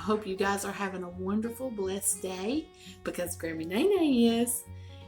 hope you guys are having a wonderful, blessed day, because Grammy Nene is.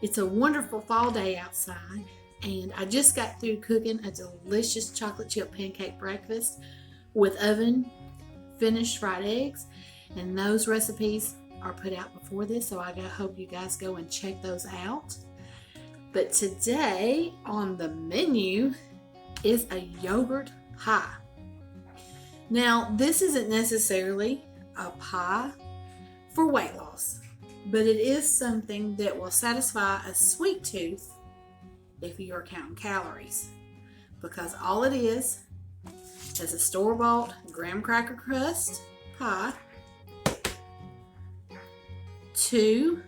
It's a wonderful fall day outside, and I just got through cooking a delicious chocolate chip pancake breakfast with oven finished fried eggs, and those recipes are put out before this, so I hope you guys go and check those out. But today on the menu is a yogurt pie. Now, this isn't necessarily a pie for weight loss, but it is something that will satisfy a sweet tooth if you are counting calories, because all it is a store-bought graham cracker crust pie, 2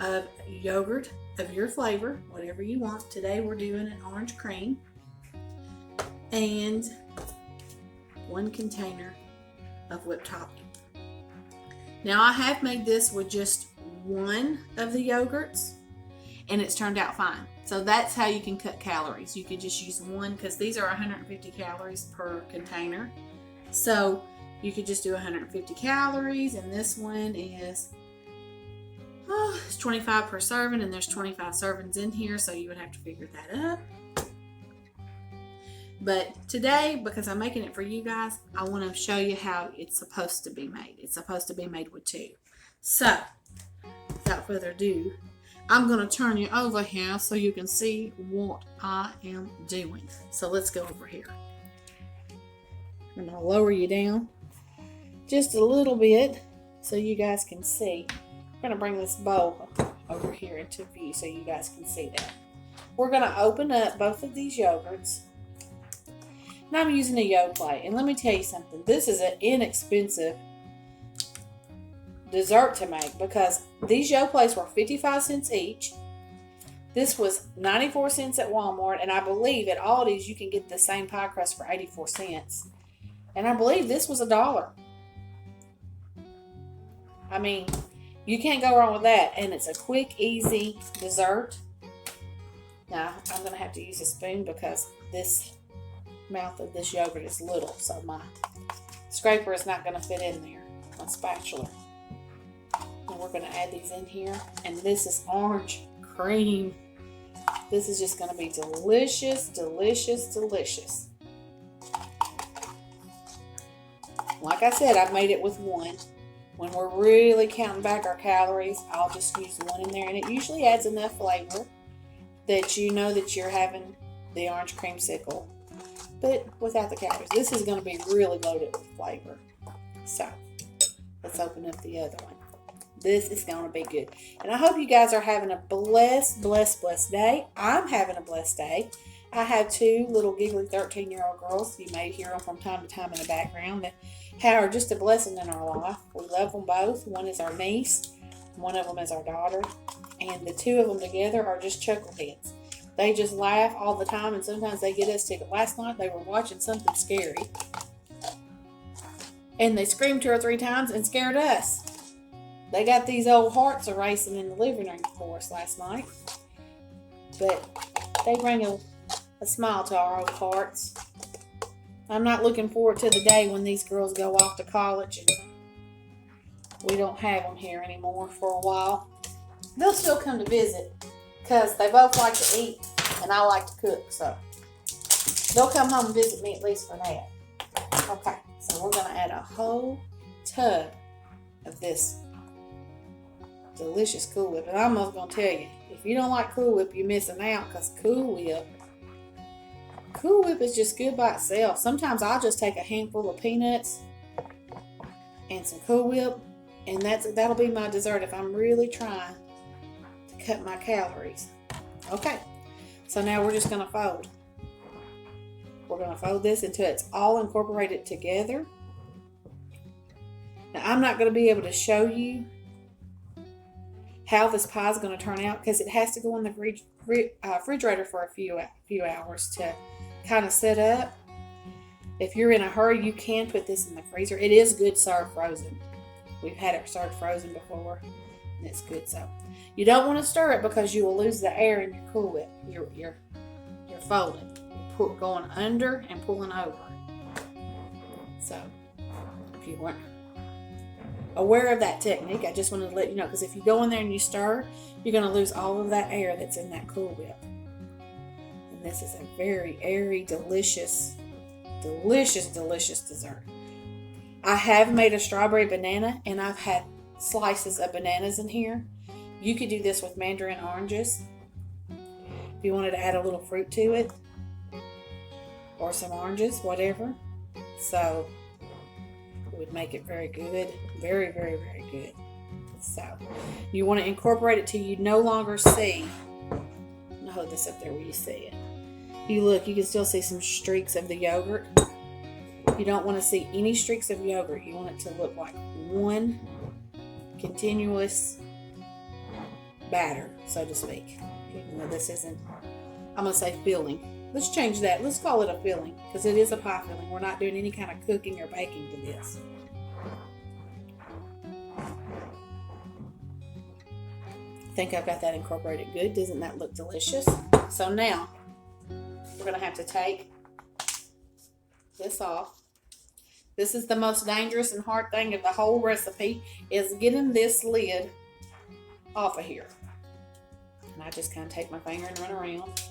of yogurt of your flavor, whatever you want. Today we're doing an orange cream, and 1 container of whipped topping. Now, I have made this with just 1 of the yogurts, and it's turned out fine. So that's how you can cut calories. You could just use 1, because these are 150 calories per container. So you could just do 150 calories, and this one is it's 25 per serving, and there's 25 servings in here, so you would have to figure that up. But today, because I'm making it for you guys, I want to show you how it's supposed to be made. It's supposed to be made with 2. So, without further ado, I'm going to turn you over here so you can see what I am doing. So let's go over here. I'm going to lower you down just a little bit so you guys can see. I'm going to bring this bowl over here into view so you guys can see that. We're going to open up both of these yogurts. And I'm using a Yall plate. And let me tell you something. This is an inexpensive dessert to make, because these Yall plates were 55 cents each. This was 94 cents at Walmart, and I believe at Aldi's you can get the same pie crust for 84 cents. And I believe this was $1. I mean, you can't go wrong with that, and it's a quick, easy dessert. Now, I'm going to have to use a spoon because this mouth of this yogurt is little, so my scraper is not going to fit in there, my spatula. And we're going to add these in here, and this is orange cream. This is just going to be delicious, delicious, delicious. Like I said, I've made it with 1. When we're really counting back our calories, I'll just use 1 in there, and it usually adds enough flavor that you know that you're having the orange creamsicle, but without the calories. This is going to be really loaded with flavor. So, let's open up the other one. This is going to be good. And I hope you guys are having a blessed, blessed, blessed day. I'm having a blessed day. I have 2 little giggly 13-year-old girls. You may hear them from time to time in the background that are just a blessing in our life. We love them both. One is our niece. One of them is our daughter. And the 2 of them together are just chuckleheads. They just laugh all the time, and sometimes they get us tickled. Last night they were watching something scary, and they screamed 2 or 3 times and scared us. They got these old hearts a-racing in the living room for us last night. But they bring a smile to our old hearts. I'm not looking forward to the day when these girls go off to college and we don't have them here anymore for a while. They'll still come to visit, because they both like to eat and I like to cook, so they'll come home and visit me at least for that. Okay, so we're going to add a whole tub of this delicious Cool Whip. And I'm almost going to tell you, if you don't like Cool Whip, you're missing out, because Cool Whip is just good by itself. Sometimes I'll just take a handful of peanuts and some Cool Whip, and that'll be my dessert if I'm really trying to cut my calories. Okay, so now we're just going to fold. We're going to fold this until it's all incorporated together. Now, I'm not going to be able to show you how this pie is going to turn out, because it has to go in the refrigerator for a few hours to kind of set up. If you're in a hurry, you can put this in the freezer. It is good served frozen. We've had it served frozen before, and it's good. So you don't want to stir it, because you will lose the air in your Cool Whip. You're folding. You're going under and pulling over. So if you weren't aware of that technique. I just wanted to let you know, because if you go in there and you stir, you're going to lose all of that air that's in that Cool Whip. And this is a very airy, delicious, delicious, delicious dessert. I have made a strawberry banana, and I've had slices of bananas in here. You could do this with mandarin oranges if you wanted to add a little fruit to it, or some oranges, whatever. So it would make it very good, very, very, very good. So you want to incorporate it till you no longer see. I'll hold this up there where you see it. You look, you can still see some streaks of the yogurt. You don't want to see any streaks of yogurt. You want it to look like one continuous batter, so to speak. Even though this isn't, I'm going to say filling. Let's change that. Let's call it a filling, because it is a pie filling. We're not doing any kind of cooking or baking to this. I think I've got that incorporated good. Doesn't that look delicious? So now we're going to have to take this off. This is the most dangerous and hard thing of the whole recipe, is getting this lid off of here. And I just kind of take my finger and run around.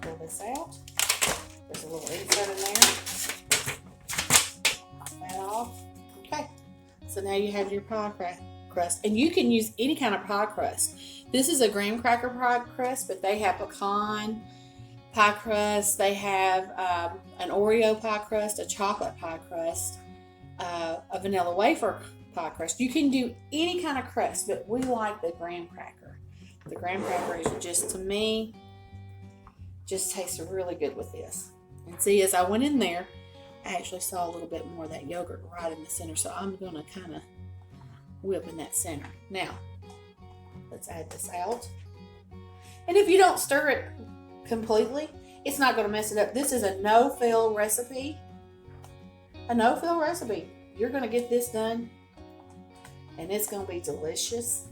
Pull this out. There's a little insert in there. Pop that off. Okay. So now you have your pie crust. And you can use any kind of pie crust. This is a graham cracker pie crust, but they have pecan pie crust. They have an Oreo pie crust, a chocolate pie crust, a vanilla wafer pie crust. You can do any kind of crust, but we like the graham cracker. The graham cracker is just, to me, just tastes really good with this. And see, as I went in there, I actually saw a little bit more of that yogurt right in the center, so I'm going to kind of whip in that center. Now, let's add this out. And if you don't stir it completely, it's not going to mess it up. This is a no-fill recipe. A no-fill recipe. You're going to get this done, and it's going to be delicious,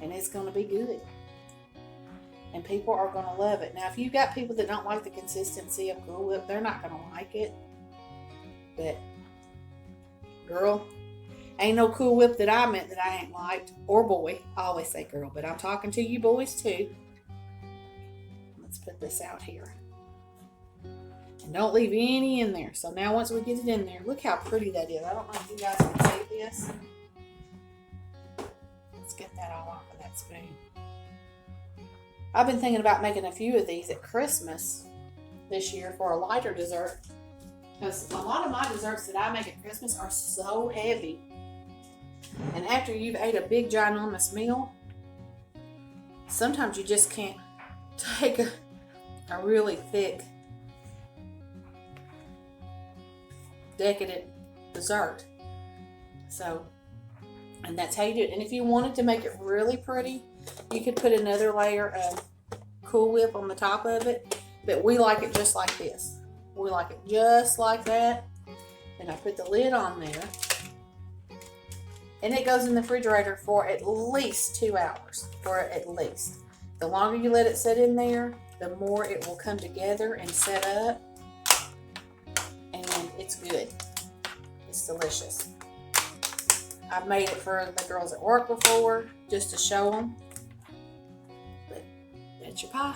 and it's going to be good. And people are going to love it. Now, if you've got people that don't like the consistency of Cool Whip, they're not going to like it. But, girl, ain't no Cool Whip that I met that I ain't liked. Or boy. I always say girl, but I'm talking to you boys too. Let's put this out here. And don't leave any in there. So now once we get it in there, look how pretty that is. I don't know if you guys can see this. Let's get that all off of that spoon. I've been thinking about making a few of these at Christmas this year for a lighter dessert, because a lot of my desserts that I make at Christmas are so heavy. And after you've ate a big ginormous meal, sometimes you just can't take a really thick, decadent dessert. So, and that's how you do it. And if you wanted to make it really pretty, you could put another layer of Cool Whip on the top of it, but we like it just like this. We like it just like that. And I put the lid on there, and it goes in the refrigerator for at least 2 hours, or at least. The longer you let it sit in there, the more it will come together and set up, and it's good. It's delicious. I've made it for the girls at work before, just to show them. But that's your pie.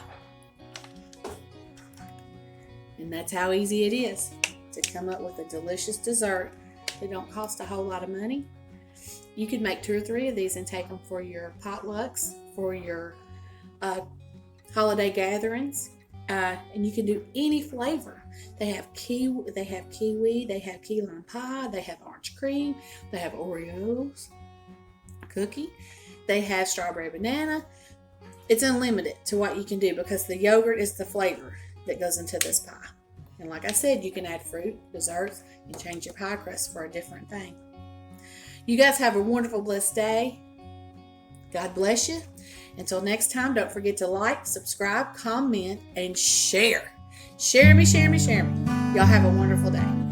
And that's how easy it is to come up with a delicious dessert that don't cost a whole lot of money. You could make 2 or 3 of these and take them for your potlucks, for your holiday gatherings, and you can do any flavor. They have kiwi, they have key lime pie, they have orange cream, they have Oreos cookie, they have strawberry banana. It's unlimited to what you can do, because the yogurt is the flavor that goes into this pie. And like I said, you can add fruit, desserts, and change your pie crust for a different thing. You guys have a wonderful, blessed day. God bless you. Until next time, don't forget to like, subscribe, comment, and share. Share me. Y'all have a wonderful day.